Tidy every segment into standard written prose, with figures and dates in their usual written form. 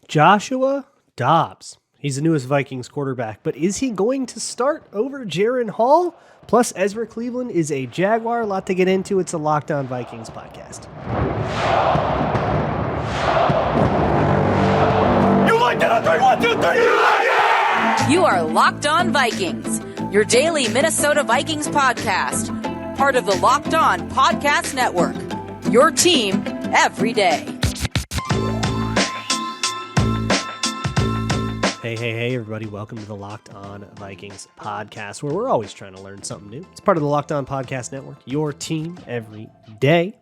Joshua Dobbs. He's the newest Vikings quarterback, but is he going to start over Jaren Hall? Plus, Ezra Cleveland is a Jaguar. A lot to get into. It's a Locked On Vikings podcast. You like that? 3, 1, 2, 3. You like it? You are Locked On Vikings, your daily Minnesota Vikings podcast. Part of the Locked On Podcast Network. Your team every day. Hey, everybody. Welcome to the Locked On Vikings podcast, where we're always trying to learn something new. It's part of the Locked On Podcast Network, your team every day.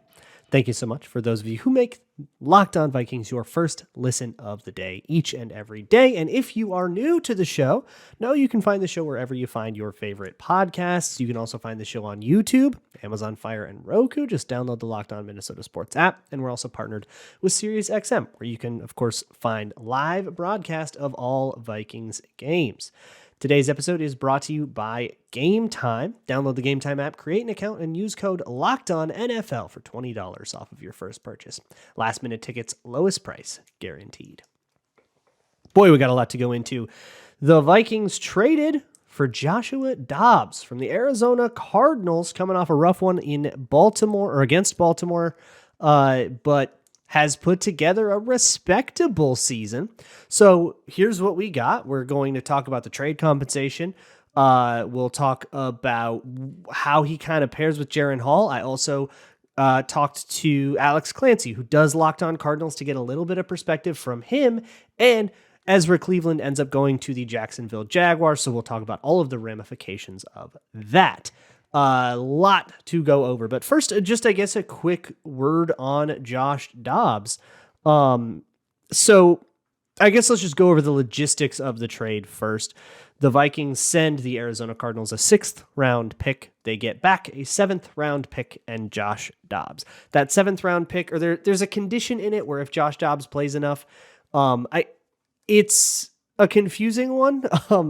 Thank you so much for those of you who make Locked On Vikings your first listen of the day each and every day. And if you are new to the show, know you can find the show wherever you find your favorite podcasts. You can also find the show on YouTube, Amazon Fire, and Roku. Just download the Locked On Minnesota Sports app. And we're also partnered with SiriusXM, where you can, of course, find live broadcast of all Vikings games. Today's episode is brought to you by Gametime. Download the Gametime app, create an account, and use code LOCKEDONNFL for $20 off of your first purchase. Last minute tickets, lowest price guaranteed. Boy, we got a lot to go into. The Vikings traded for Joshua Dobbs from the Arizona Cardinals, coming off a rough one in Baltimore, or against Baltimore, but has put together a respectable season. So here's what we got. We're going to talk about the trade compensation. We'll talk about how he kind of pairs with Jaren Hall. I also talked to Alex Clancy, who does Locked On Cardinals, to get a little bit of perspective from him. And Ezra Cleveland ends up going to the Jacksonville Jaguars. So we'll talk about all of the ramifications of that. A lot to go over, but first, just I guess a quick word on Josh Dobbs. So I guess let's just go over the logistics of the trade first. The Vikings send the Arizona Cardinals a 6th round pick. They get back a 7th round pick and Josh Dobbs. That 7th round pick, or there's a condition in it where if Josh Dobbs plays enough, it's a confusing one.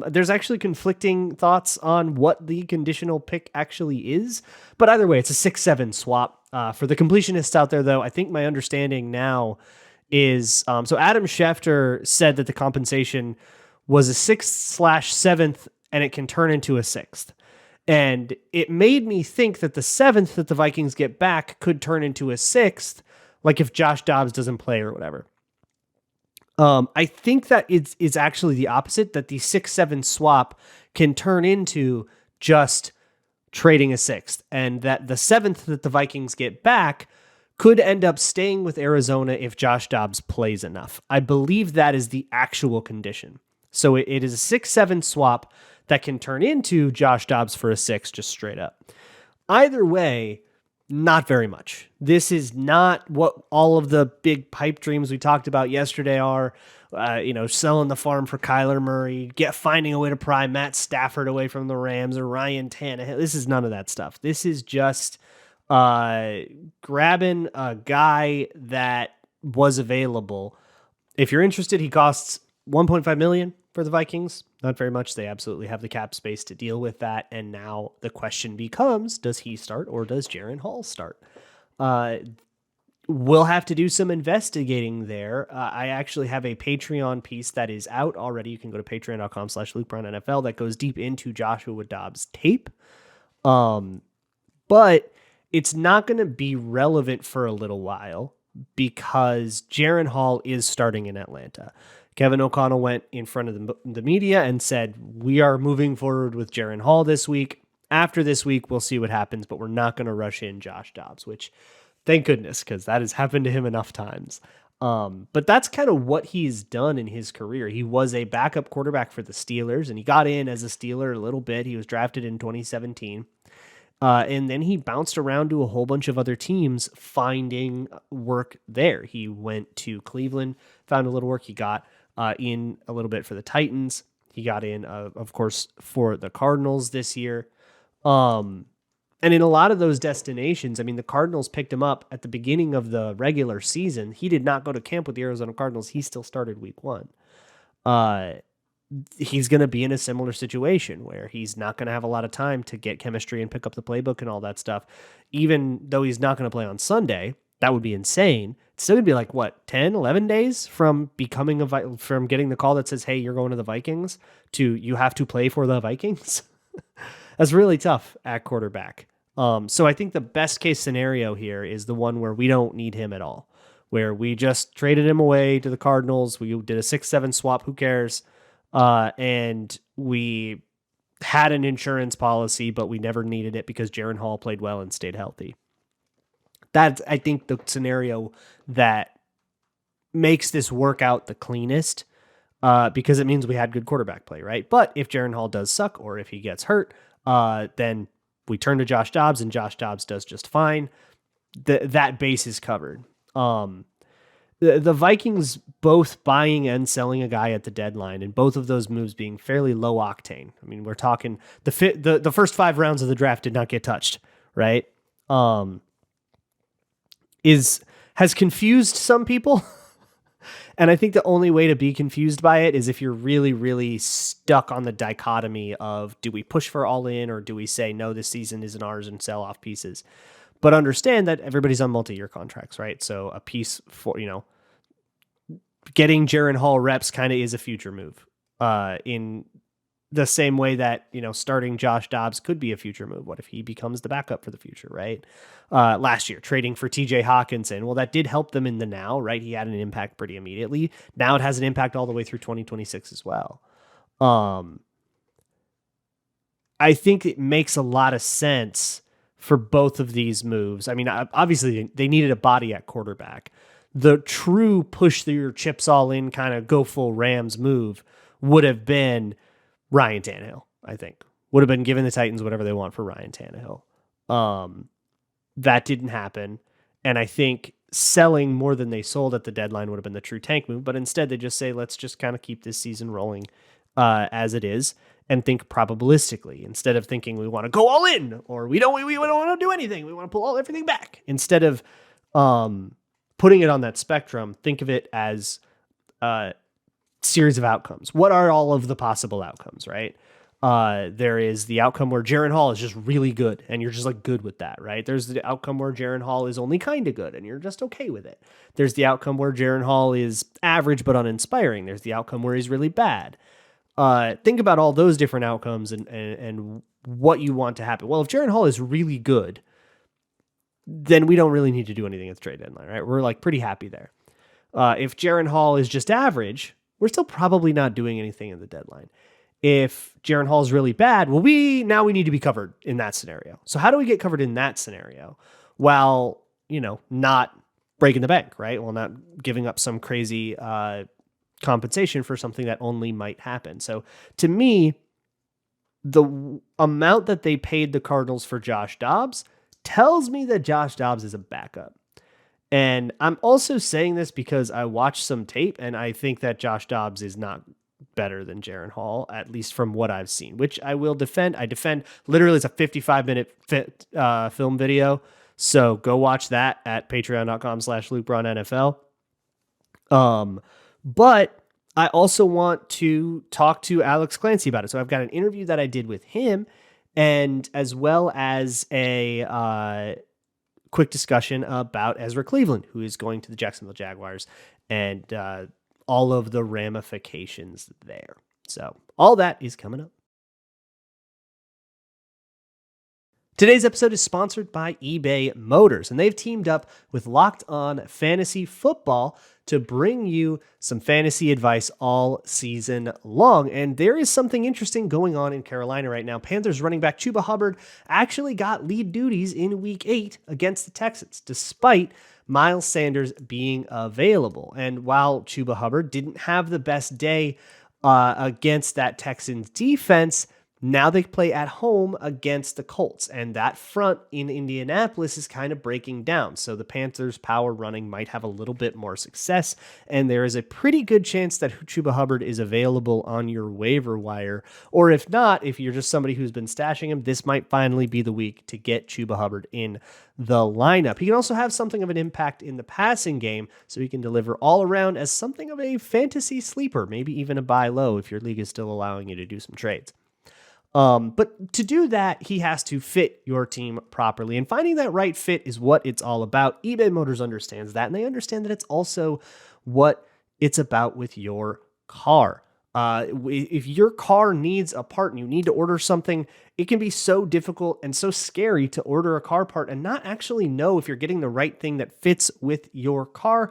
There's actually conflicting thoughts on what the conditional pick actually is. But either way, it's a 6-7 swap. For the completionists out there, though, I think my understanding now is, so Adam Schefter said that the compensation was a 6th/7th, and it can turn into a 6th. And it made me think that the 7th that the Vikings get back could turn into a 6th, like if Josh Dobbs doesn't play or whatever. I think that it's actually the opposite, that the 6-7 swap can turn into just trading a 6th, and that the 7th that the Vikings get back could end up staying with Arizona if Josh Dobbs plays enough. I believe that is the actual condition. So it is a 6-7 swap that can turn into Josh Dobbs for a 6, just straight up. Either way, not very much. This is not what all of the big pipe dreams we talked about yesterday are. Selling the farm for Kyler Murray, finding a way to pry Matt Stafford away from the Rams or Ryan Tannehill. This is none of that stuff. This is just grabbing a guy that was available. If you're interested, he costs $1.5 million for the Vikings. Not very much. They absolutely have the cap space to deal with that. And now the question becomes, does he start or does Jaren Hall start? We'll have to do some investigating there. I actually have a Patreon piece that is out already. You can go to patreon.com/LukeBrownNFL that goes deep into Joshua Dobbs tape. But it's not going to be relevant for a little while because Jiren Hall is starting in Atlanta. Kevin O'Connell went in front of the media and said, we are moving forward with Jaren Hall this week. After this week, we'll see what happens, but we're not going to rush in Josh Dobbs, which thank goodness, because that has happened to him enough times. But that's kind of what he's done in his career. He was a backup quarterback for the Steelers, and he got in as a Steeler a little bit. He was drafted in 2017. And then he bounced around to a whole bunch of other teams finding work there. He went to Cleveland, found a little work. He got in a little bit for the Titans. He got in, of course, for the Cardinals this year. And in a lot of those destinations, I mean, the Cardinals picked him up at the beginning of the regular season. He did not go to camp with the Arizona Cardinals. He still started week 1. He's going to be in a similar situation where he's not going to have a lot of time to get chemistry and pick up the playbook and all that stuff. Even though he's not going to play on Sunday, That would be insane. It's still going to be like, what, 10, 11 days from from getting the call that says, hey, you're going to the Vikings, to you have to play for the Vikings. That's really tough at quarterback. So I think the best case scenario here is the one where we don't need him at all, where we just traded him away to the Cardinals. We did a 6-7 swap. Who cares? And we had an insurance policy, but we never needed it because Jaren Hall played well and stayed healthy. That's, I think, the scenario that makes this work out the cleanest, because it means we had good quarterback play, right? But if Jaren Hall does suck, or if he gets hurt, then we turn to Josh Dobbs, and Josh Dobbs does just fine. That base is covered. The Vikings both buying and selling a guy at the deadline, and both of those moves being fairly low octane. I mean, we're talking the first 5 rounds of the draft did not get touched, right? Has confused some people. And I think the only way to be confused by it is if you're really, really stuck on the dichotomy of, do we push for all in, or do we say, no, this season isn't ours and sell off pieces? But understand that everybody's on multi-year contracts, right? So a piece for, getting Jiren Hall reps kind of is a future move, in the same way that, starting Josh Dobbs could be a future move. What if he becomes the backup for the future, right? Last year, trading for TJ Hawkinson. Well, that did help them in the now, right? He had an impact pretty immediately. Now it has an impact all the way through 2026 as well. I think it makes a lot of sense for both of these moves. I mean, obviously they needed a body at quarterback. The true push your chips all in kind of go full Rams move would have been Ryan Tannehill, I think. Would have been giving the Titans whatever they want for Ryan Tannehill. That didn't happen. And I think selling more than they sold at the deadline would have been the true tank move. But instead they just say, let's just kind of keep this season rolling as it is, and think probabilistically, instead of thinking we want to go all in, or we don't want to do anything. We want to pull everything back. Instead of putting it on that spectrum, think of it as a series of outcomes. What are all of the possible outcomes, right? There is the outcome where Jaren Hall is just really good, and you're just like good with that, right? There's the outcome where Jaren Hall is only kind of good, and you're just okay with it. There's the outcome where Jaren Hall is average but uninspiring. There's the outcome where he's really bad. Think about all those different outcomes and what you want to happen. Well, if Jaren Hall is really good, then we don't really need to do anything at the trade deadline, right? We're like pretty happy there. If Jaren Hall is just average, we're still probably not doing anything in the deadline. If Jaren Hall is really bad, well, we need to be covered in that scenario. So how do we get covered in that scenario while, not breaking the bank, right? Well, not giving up some crazy compensation for something that only might happen. So to me, the amount that they paid the Cardinals for Josh Dobbs tells me that Josh Dobbs is a backup. And I'm also saying this because I watched some tape and I think that Josh Dobbs is not better than Jaren Hall, at least from what I've seen, which I will defend. I defend literally, it's a 55-minute film video. So go watch that at patreon.com/LukeBraunNFL. But I also want to talk to Alex Clancy about it. So I've got an interview that I did with him, and as well as a quick discussion about Ezra Cleveland, who is going to the Jacksonville Jaguars, and all of the ramifications there. So all that is coming up. Today's episode is sponsored by eBay Motors, and they've teamed up with Locked On Fantasy Football to bring you some fantasy advice all season long. And there is something interesting going on in Carolina right now. Panthers running back Chuba Hubbard actually got lead duties in Week 8 against the Texans, despite Miles Sanders being available. And while Chuba Hubbard didn't have the best day against that Texans defense, now they play at home against the Colts, and that front in Indianapolis is kind of breaking down. So the Panthers' power running might have a little bit more success, and there is a pretty good chance that Chuba Hubbard is available on your waiver wire. Or if not, if you're just somebody who's been stashing him, this might finally be the week to get Chuba Hubbard in the lineup. He can also have something of an impact in the passing game, so he can deliver all around as something of a fantasy sleeper, maybe even a buy low if your league is still allowing you to do some trades. But to do that, he has to fit your team properly. And finding that right fit is what it's all about. eBay Motors understands that, and they understand that it's also what it's about with your car. If your car needs a part and you need to order something, it can be so difficult and so scary to order a car part and not actually know if you're getting the right thing that fits with your car.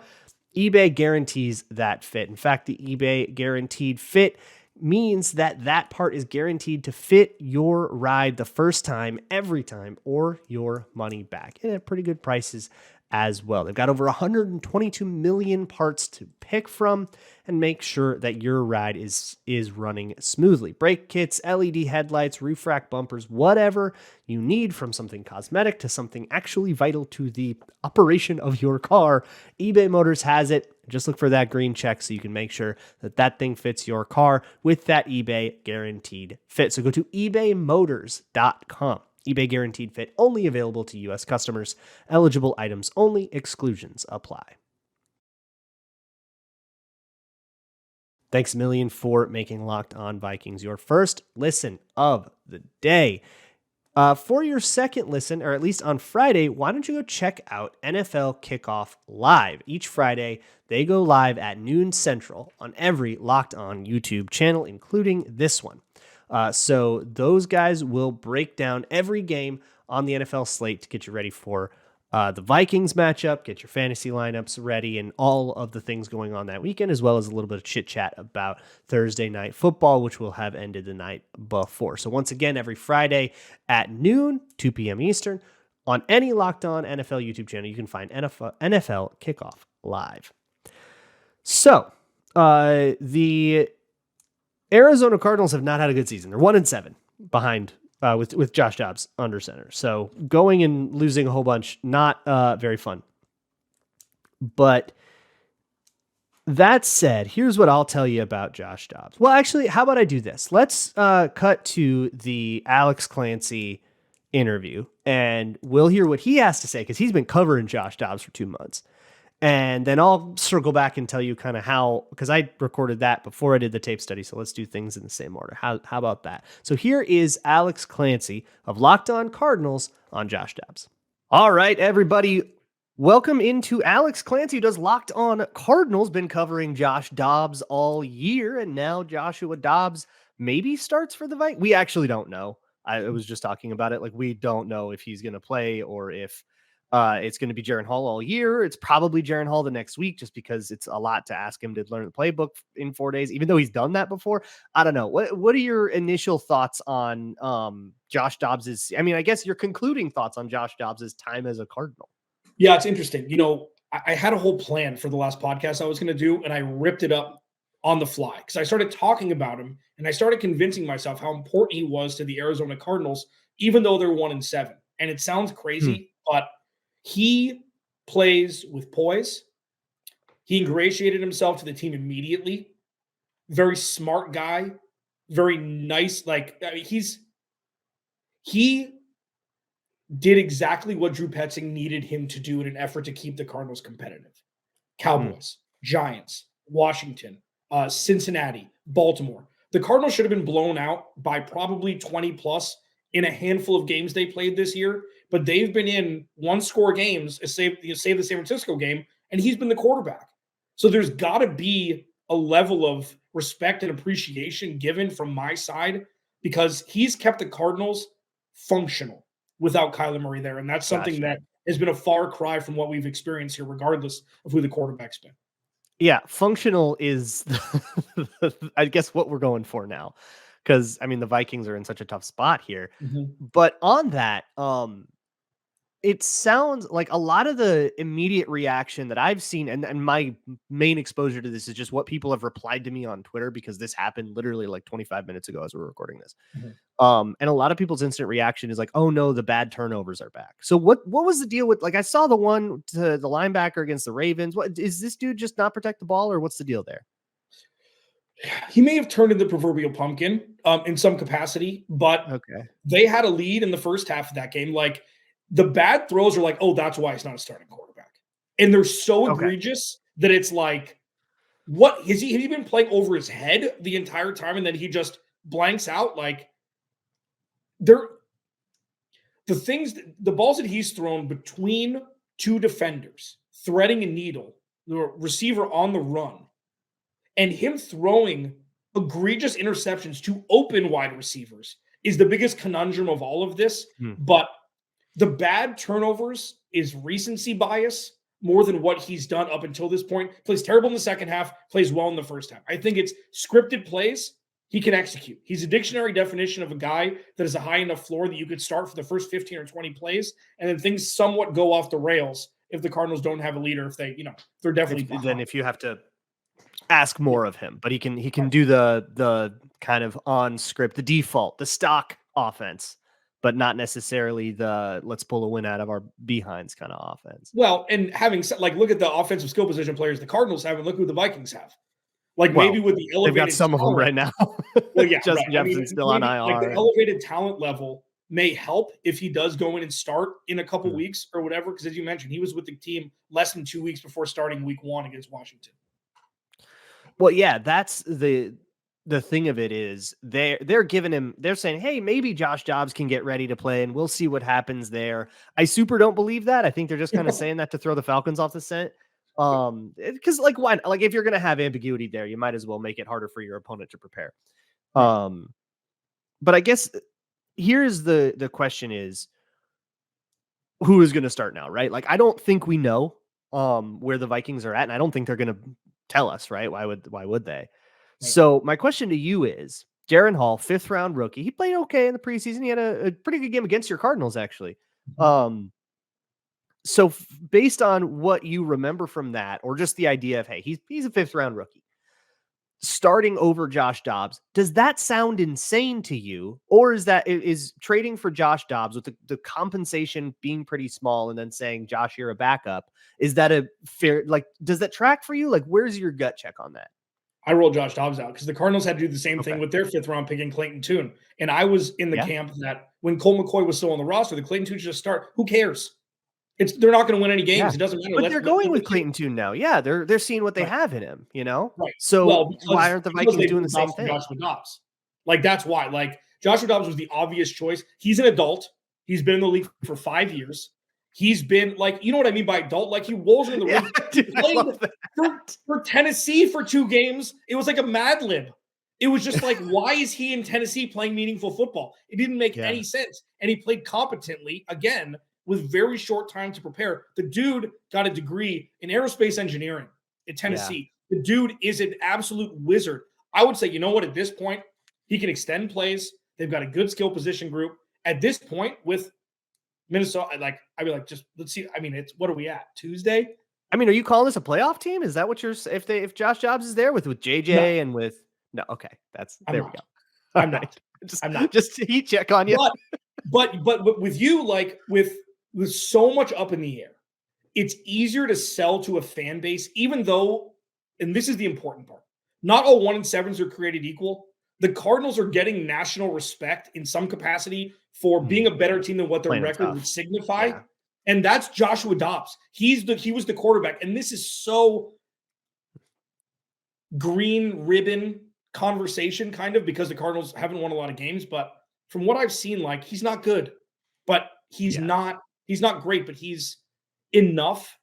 eBay guarantees that fit. In fact, the eBay guaranteed fit means that that part is guaranteed to fit your ride the first time, every time, or your money back, and at pretty good prices as well. They've got over 122 million parts to pick from and make sure that your ride is running smoothly. Brake kits, LED headlights, roof rack bumpers, whatever you need, from something cosmetic to something actually vital to the operation of your car, eBay Motors has it. Just look for that green check so you can make sure that that thing fits your car with that eBay guaranteed fit. So go to ebaymotors.com. eBay guaranteed fit, only available to U.S. customers. Eligible items only. Exclusions apply. Thanks a million for making Locked On Vikings your first listen of the day. For your second listen, or at least on Friday, why don't you go check out NFL Kickoff Live? Each Friday, they go live at noon Central on every Locked On YouTube channel, including this one. So those guys will break down every game on the NFL slate to get you ready for the Vikings matchup, get your fantasy lineups ready, and all of the things going on that weekend, as well as a little bit of chit chat about Thursday night football, which will have ended the night before. So once again, every Friday at noon, 2 p.m. Eastern, on any Locked On NFL YouTube channel, you can find NFL Kickoff Live. So the Arizona Cardinals have not had a good season. They're 1-7 behind with Josh Dobbs under center. So going and losing a whole bunch, not very fun. But that said, here's what I'll tell you about Josh Dobbs. Well, actually, how about I do this? Let's cut to the Alex Clancy interview, and we'll hear what he has to say, because he's been covering Josh Dobbs for 2 months. And then I'll circle back and tell you kind of how, because I recorded that before I did the tape study. So let's do things in the same order. How about that? So here is Alex Clancy of Locked On Cardinals on Josh Dobbs. All right, everybody. Welcome into Alex Clancy, who does Locked On Cardinals, been covering Josh Dobbs all year. And now Joshua Dobbs maybe starts for the Vikings. We actually don't know. I was just talking about it. Like, we don't know if he's going to play or if it's going to be Jaren Hall all year. It's probably Jaren Hall the next week, just because it's a lot to ask him to learn the playbook in 4 days, even though he's done that before. I don't know. What are your initial thoughts on Josh Dobbs's? I mean, I guess your concluding thoughts on Josh Dobbs's time as a Cardinal. Yeah, it's interesting. You know, I had a whole plan for the last podcast I was going to do, and I ripped it up on the fly because I started talking about him and I started convincing myself how important he was to the Arizona Cardinals, even though they're 1-7. And it sounds crazy, but he plays with poise. He ingratiated himself to the team immediately. Very smart guy. Very nice. Like, I mean, he did exactly what Drew Petzing needed him to do in an effort to keep the Cardinals competitive. Cowboys, Giants, Washington, Cincinnati, Baltimore. The Cardinals should have been blown out by probably 20 plus in a handful of games they played this year, but they've been in one-score games, save the San Francisco game, and he's been the quarterback. So there's got to be a level of respect and appreciation given from my side, because he's kept the Cardinals functional without Kyler Murray there, and that's something that has been a far cry from what we've experienced here, regardless of who the quarterback's been. Yeah, functional is, I guess, what we're going for now. Because, I mean, the Vikings are in such a tough spot here. But on that, it sounds like a lot of the immediate reaction that I've seen, and my main exposure to this is just what people have replied to me on Twitter, because this happened literally like 25 minutes ago as we're recording this. And a lot of people's instant reaction is like, oh no, the bad turnovers are back. So what was the deal with, like, I saw the one to the linebacker against the Ravens. What is this dude just not protect the ball, or what's the deal there? He may have turned into the proverbial pumpkin in some capacity, but they had a lead in the first half of that game. Like, the bad throws are like, oh, that's why he's not a starting quarterback. And they're so egregious that it's like, what has he been playing over his head the entire time? And then he just blanks out. Like, they're the balls that he's thrown between two defenders, threading a needle, the receiver on the run, and him throwing egregious interceptions to open wide receivers is the biggest conundrum of all of this. But the bad turnovers is recency bias more than what he's done up until this point. Plays terrible in the second half, plays well in the first half. I think it's scripted plays he can execute. He's a dictionary definition of a guy that has a high enough floor that you could start for the first 15 or 20 plays, and then things somewhat go off the rails if the Cardinals don't have a leader, if they, they're definitely then if you have to ask more of him, but he can do the kind of on script, the default, the stock offense, but not necessarily the let's pull a win out of our behinds kind of offense. Well, and having said, look at the offensive skill position players the Cardinals have, and look who the Vikings have. Maybe with the elevated, they've got some talent, of them right now. Well, yeah, Justin Jefferson's still on IR. The elevated talent level may help if he does go in and start in a couple weeks or whatever. Because as you mentioned, he was with the team less than 2 weeks before starting week 1 against Washington. Well, yeah, that's the thing of it is they're giving him, they're saying, hey, maybe Josh Dobbs can get ready to play and we'll see what happens there. I super don't believe that. I think they're just kind of saying that to throw the Falcons off the scent. Because why? If you're going to have ambiguity there, you might as well make it harder for your opponent to prepare. But I guess here's the question is, who is going to start now, right? I don't think we know where the Vikings are at, and I don't think they're going to tell us, right? Why would they? Right. So my question to you is, Jaren Hall, 5th round rookie. He played okay in the preseason. He had a pretty good game against your Cardinals, actually. So based on what you remember from that, or just the idea of, hey, he's a 5th round rookie, starting over Josh Dobbs, does that sound insane to you? Or is trading for Josh Dobbs with the compensation being pretty small and then saying, Josh, you're a backup, is that a fair, does that track for you? Where's your gut check on that? I rolled Josh Dobbs out because the Cardinals had to do the same thing with their 5th round pick in Clayton Tune. And I was in the camp that when Colt McCoy was still on the roster, the Clayton Tune should just start. Who cares? They're not going to win any games. It doesn't matter. But they're going with Clayton Tune now. Yeah, they're seeing what they have in him, Right. So why aren't the Vikings doing the same thing? Joshua Dobbs. That's why. Joshua Dobbs was the obvious choice. He's an adult. He's been in the league for 5 years. He's been you know what I mean by adult? He rolls in the ring. He played for Tennessee for 2 games. It was like a Mad Lib. It was just why is he in Tennessee playing meaningful football? It didn't make any sense. And he played competently again with very short time to prepare. The dude got a degree in aerospace engineering at Tennessee. Yeah. The dude is an absolute wizard. I would say, you know what, at this point, he can extend plays. They've got a good skill position group. At this point, with Minnesota, I'd be just let's see. What are we at? Tuesday? Are you calling this a playoff team? Is that what you're if Josh Dobbs is there with JJ and with okay. There we go. I'm not. I'm not. Just to heat check on you. But with you, with so much up in the air, it's easier to sell to a fan base, even though, and this is the important part, not all 1-7s are created equal. The Cardinals are getting national respect in some capacity for being a better team than what their record would signify. Yeah. And that's Joshua Dobbs. He was the quarterback. And this is so green ribbon conversation kind of because the Cardinals haven't won a lot of games. But from what I've seen, he's not good, but he's not great, but he's enough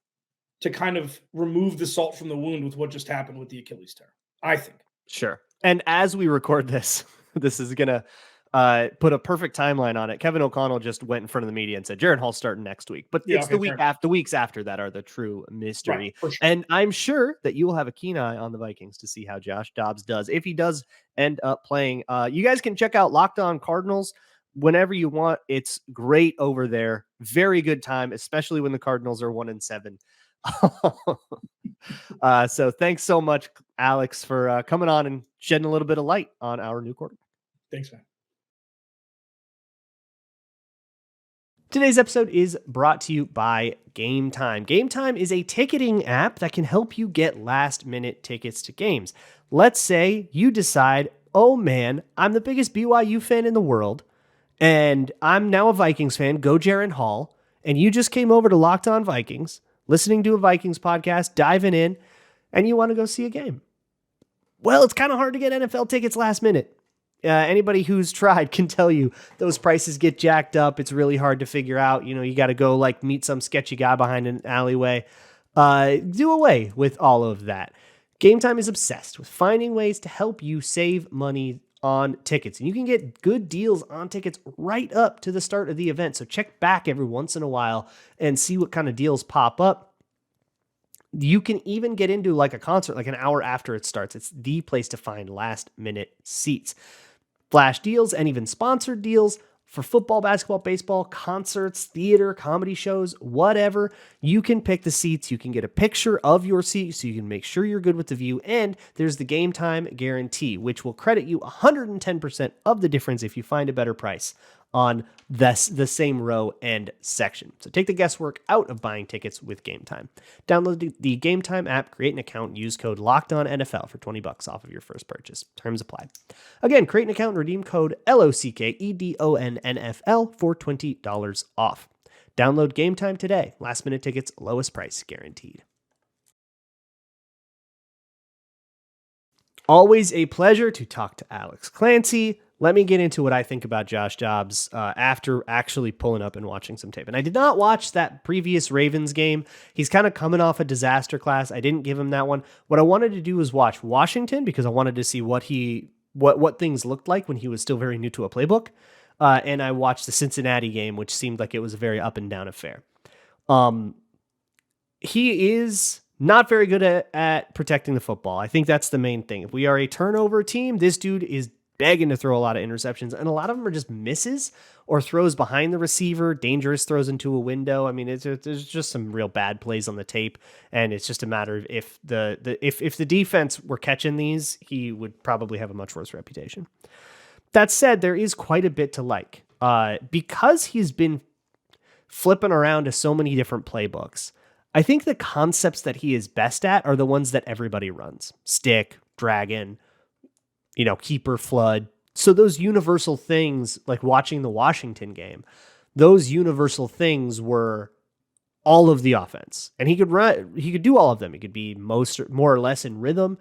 to kind of remove the salt from the wound with what just happened with the Achilles tear, I think. Sure. And as we record this is going to put a perfect timeline on it. Kevin O'Connell just went in front of the media and said, Jiren Hall's starting next week. But it's the weeks after that are the true mystery. Right, sure. And I'm sure that you will have a keen eye on the Vikings to see how Josh Dobbs does. If he does end up playing, you guys can check out Locked On Cardinals whenever you want. It's great over there. Very good time, especially when the Cardinals are 1-7. So thanks so much, Alex, for coming on and shedding a little bit of light on our new quarterback. Thanks, man. Today's episode is brought to you by Gametime. Gametime is a ticketing app that can help you get last-minute tickets to games. Let's say you decide, oh man, I'm the biggest BYU fan in the world, and I'm now a Vikings fan, go Jaren Hall, and you just came over to Locked On Vikings, listening to a Vikings podcast, diving in, and you want to go see a game. Well, it's kind of hard to get NFL tickets last minute. Anybody who's tried can tell you those prices get jacked up. It's really hard to figure out. You got to go like meet some sketchy guy behind an alleyway. Do away with all of that. Gametime is obsessed with finding ways to help you save money on tickets. And you can get good deals on tickets right up to the start of the event. So check back every once in a while and see what kind of deals pop up. You can even get into like a concert like an hour after it starts. It's the place to find last minute seats. Flash deals and even sponsored deals for football, basketball, baseball, concerts, theater, comedy shows, whatever. You can pick the seats. You can get a picture of your seat so you can make sure you're good with the view. And there's the Gametime guarantee, which will credit you 110% of the difference if you find a better price on the same row and section. So take the guesswork out of buying tickets with Gametime. Download the Gametime app, create an account, use code LOCKEDONNFL for $20 off of your first purchase. Terms apply. Again, create an account and redeem code LOCKEDONNFL for $20 off. Download Gametime today. Last minute tickets, lowest price guaranteed. Always a pleasure to talk to Alex Clancy. Let me get into what I think about Josh Dobbs after actually pulling up and watching some tape. And I did not watch that previous Ravens game. He's kind of coming off a disaster class. I didn't give him that one. What I wanted to do was watch Washington because I wanted to see what things looked like when he was still very new to a playbook. And I watched the Cincinnati game, which seemed like it was a very up and down affair. He is not very good at protecting the football. I think that's the main thing. If we are a turnover team, this dude is begging to throw a lot of interceptions, and a lot of them are just misses or throws behind the receiver, dangerous throws into a window. I mean, there's just some real bad plays on the tape, and it's just a matter of if the defense were catching these, he would probably have a much worse reputation. That said, there is quite a bit to like. Because he's been flipping around to so many different playbooks, I think the concepts that he is best at are the ones that everybody runs. Stick, dragon, keeper, flood. So those universal things, like watching the Washington game, those universal things were all of the offense. And he could do all of them. He could be more or less in rhythm.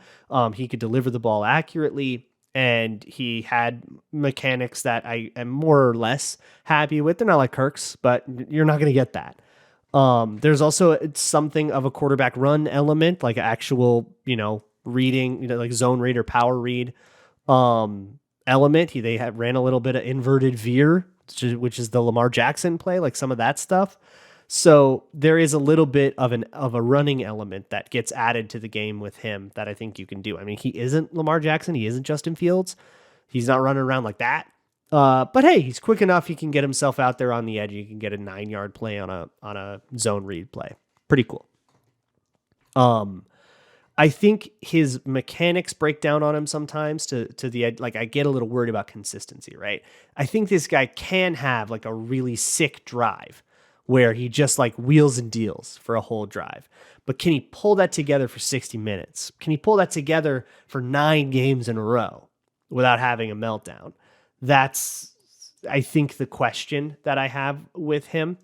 He could deliver the ball accurately. And he had mechanics that I am more or less happy with. They're not like Kirk's, but you're not going to get that. There's also something of a quarterback run element, like actual, reading, like zone read or power read element. They ran a little bit of inverted veer, which is the Lamar Jackson play, like some of that stuff. So there is a little bit of a running element that gets added to the game with him that I think you can do. I mean, he isn't Lamar Jackson. He isn't Justin Fields. He's not running around like that. But hey, he's quick enough. He can get himself out there on the edge. He can get a 9-yard play on a zone read play. Pretty cool. I think his mechanics break down on him sometimes to the edge. Like I get a little worried about consistency, right? I think this guy can have like a really sick drive where he just like wheels and deals for a whole drive. But can he pull that together for 60 minutes? Can he pull that together for 9 games in a row without having a meltdown? That's, I think, the question that I have with him.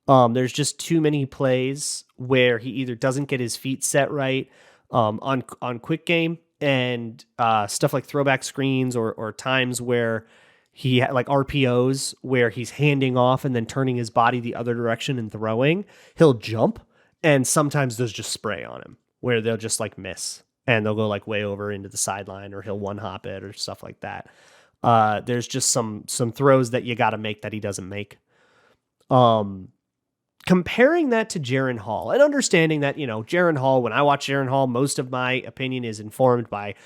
There's just too many plays where he either doesn't get his feet set right on quick game and stuff like throwback screens or times where he like RPOs where he's handing off and then turning his body the other direction and throwing. He'll jump, and sometimes those just spray on him where they'll just like miss and they'll go like way over into the sideline, or he'll one hop it or stuff like that. There's just some throws that you got to make that he doesn't make. Comparing that to Jaren Hall and understanding that, Jaren Hall, when I watch Jaren Hall, most of my opinion is informed by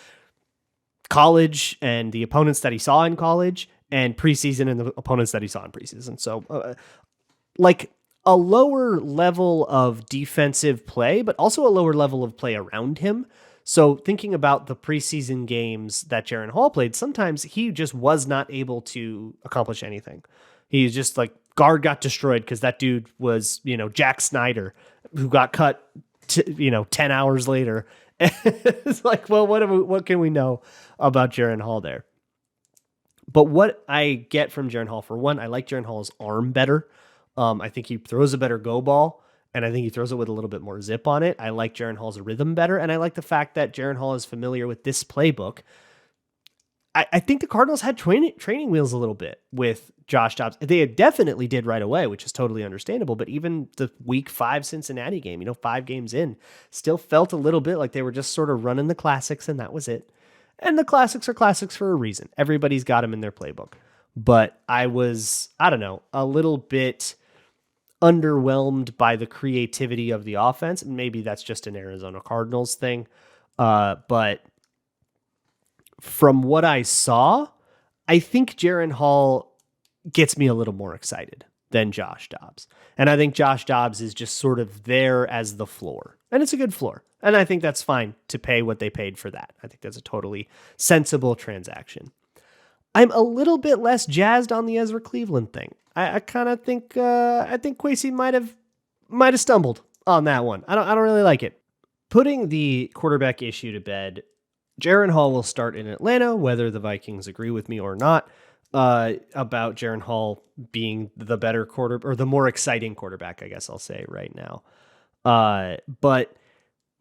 college and the opponents that he saw in college and preseason and the opponents that he saw in preseason. So like a lower level of defensive play, but also a lower level of play around him. So thinking about the preseason games that Jaren Hall played, sometimes he just was not able to accomplish anything. He's just like, guard got destroyed because that dude was, Jack Snyder, who got cut, 10 hours later. It's like, well, what can we know about Jaren Hall there? But what I get from Jaren Hall, for one, I like Jaren Hall's arm better. I think he throws a better go ball, and I think he throws it with a little bit more zip on it. I like Jaren Hall's rhythm better, and I like the fact that Jaren Hall is familiar with this playbook. I think the Cardinals had training wheels a little bit with Josh Dobbs. They definitely did right away, which is totally understandable. But even the week 5 Cincinnati game, 5 games in, still felt a little bit like they were just sort of running the classics and that was it. And the classics are classics for a reason. Everybody's got them in their playbook. But I was, I don't know, a little bit underwhelmed by the creativity of the offense. And maybe that's just an Arizona Cardinals thing. But from what I saw, I think Jaren Hall gets me a little more excited than Josh Dobbs. And I think Josh Dobbs is just sort of there as the floor. And it's a good floor. And I think that's fine to pay what they paid for that. I think that's a totally sensible transaction. I'm a little bit less jazzed on the Ezra Cleveland thing. I kind of think Quasi might have stumbled on that one. I don't really like it. Putting the quarterback issue to bed, Jaren Hall will start in Atlanta, whether the Vikings agree with me or not, about Jaren Hall being the better quarterback or the more exciting quarterback, I guess I'll say right now. But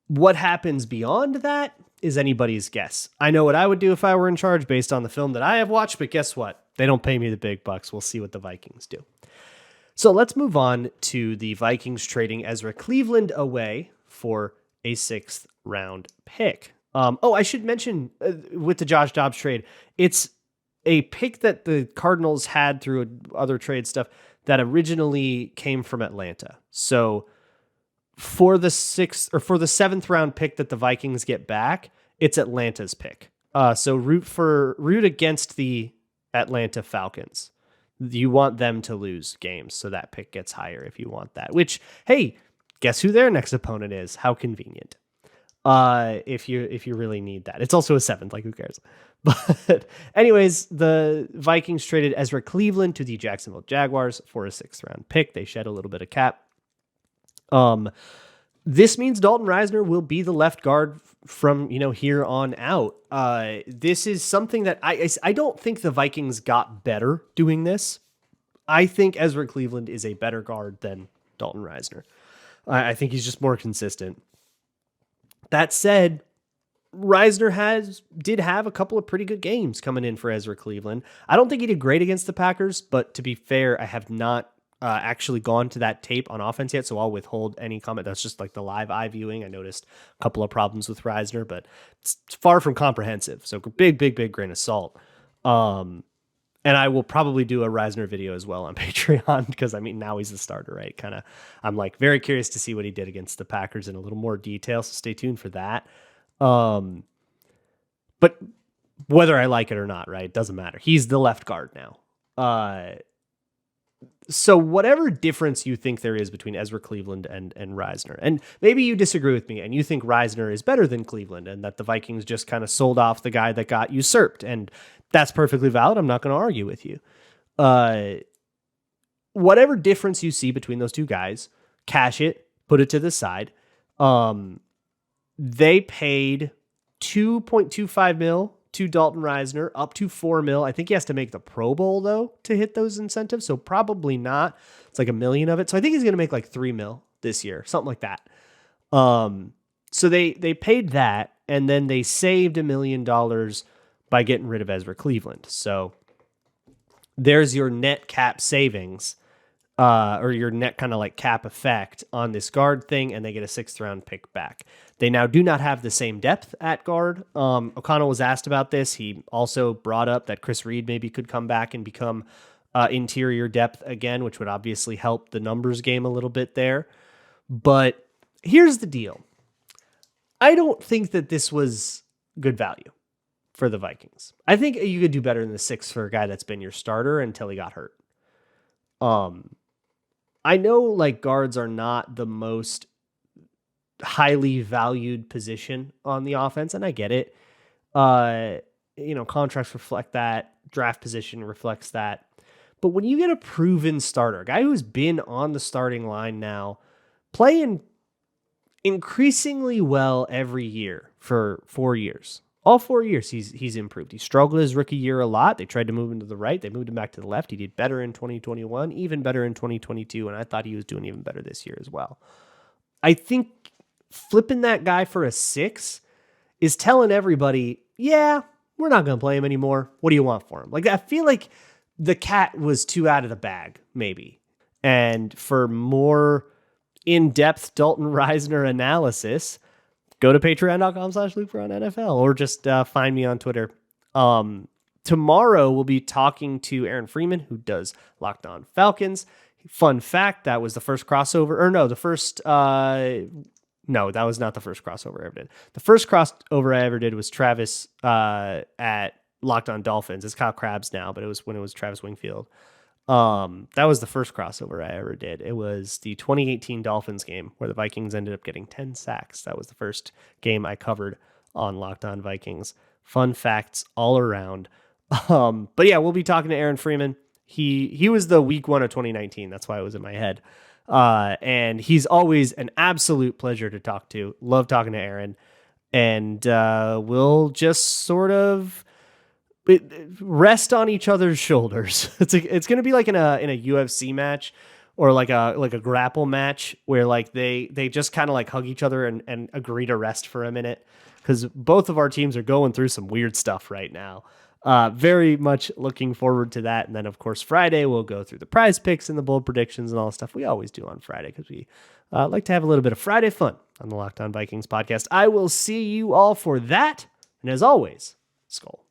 what happens beyond that is anybody's guess. I know what I would do if I were in charge based on the film that I have watched, but guess what? They don't pay me the big bucks. We'll see what the Vikings do. So let's move on to the Vikings trading Ezra Cleveland away for a 6th round pick. I should mention with the Josh Dobbs trade, it's a pick that the Cardinals had through other trade stuff that originally came from Atlanta. So for the 7th round pick that the Vikings get back, it's Atlanta's pick. So root against the Atlanta Falcons. You want them to lose games, so that pick gets higher if you want that. Which, hey, guess who their next opponent is? How convenient. If you really need that. It's also a 7th, like who cares? But anyways, the Vikings traded Ezra Cleveland to the Jacksonville Jaguars for a 6th round pick. They shed a little bit of cap. This means Dalton Risner will be the left guard from, here on out. This is something that I don't think the Vikings got better doing this. I think Ezra Cleveland is a better guard than Dalton Risner. I think he's just more consistent. That said, Risner did have a couple of pretty good games coming in for Ezra Cleveland. I don't think he did great against the Packers, but to be fair, I have not actually gone to that tape on offense yet, so I'll withhold any comment. That's just like the live eye viewing. I noticed a couple of problems with Risner, but it's far from comprehensive. So big grain of salt. And I will probably do a Risner video as well on Patreon because, now he's the starter, right? I'm very curious to see what he did against the Packers in a little more detail, so stay tuned for that. But whether I like it or not, right, it doesn't matter. He's the left guard now. So whatever difference you think there is between Ezra Cleveland and Risner, and maybe you disagree with me and you think Risner is better than Cleveland and that the Vikings just kind of sold off the guy that got usurped, and that's perfectly valid. I'm not going to argue with you. Whatever difference you see between those two guys, cash it, put it to the side. They paid $2.25 million to Dalton Risner, up to $4 million. I think he has to make the Pro Bowl though to hit those incentives, so probably not. It's like $1 million of it. So I think he's going to make like $3 million this year, something like that. So they paid that, and then they saved $1 million by getting rid of Ezra Cleveland. So there's your net cap savings, or your net kind of like cap effect on this guard thing, and they get a 6th round pick back. They now do not have the same depth at guard. O'Connell was asked about this. He also brought up that Chris Reed maybe could come back and become interior depth again, which would obviously help the numbers game a little bit there. But here's the deal. I don't think that this was good value for the Vikings. I think you could do better in the 6th for a guy that's been your starter until he got hurt. I know like guards are not the most highly valued position on the offense, and I get it. Contracts reflect that, draft position reflects that. But when you get a proven starter, a guy who's been on the starting line now, playing increasingly well every year for 4 years. All 4 years, he's improved. He struggled his rookie year a lot. They tried to move him to the right. They moved him back to the left. He did better in 2021, even better in 2022, and I thought he was doing even better this year as well. I think flipping that guy for a 6 is telling everybody, yeah, we're not going to play him anymore. What do you want for him? Like, I feel like the cat was too out of the bag, maybe. And for more in-depth Dalton Reisner analysis, go to patreon.com/LukeBrownNFL or just find me on Twitter. Tomorrow we'll be talking to Aaron Freeman, who does Locked On Falcons. Fun fact, that was the first crossover, or no, no, that was not the first crossover I ever did. The first crossover I ever did was Travis at Locked On Dolphins. It's Kyle Krabs now, but it was when it was Travis Wingfield. That was the first crossover I ever did. It was the 2018 Dolphins game where the Vikings ended up getting 10 sacks. That was the first game I covered on Locked On Vikings. Fun facts all around. But yeah, we'll be talking to Aaron Freeman. He was the week 1 of 2019. That's why it was in my head. And he's always an absolute pleasure to talk to. Love talking to Aaron. And we'll just sort of rest on each other's shoulders. It's going to be like in a UFC match or like a grapple match where like they just kind of like hug each other and agree to rest for a minute, because both of our teams are going through some weird stuff right now. Very much looking forward to that. And then of course Friday we'll go through the prize picks and the bold predictions and all the stuff we always do on Friday, because we like to have a little bit of Friday fun on the Locked On Vikings podcast. I will see you all for that. And as always, Skull.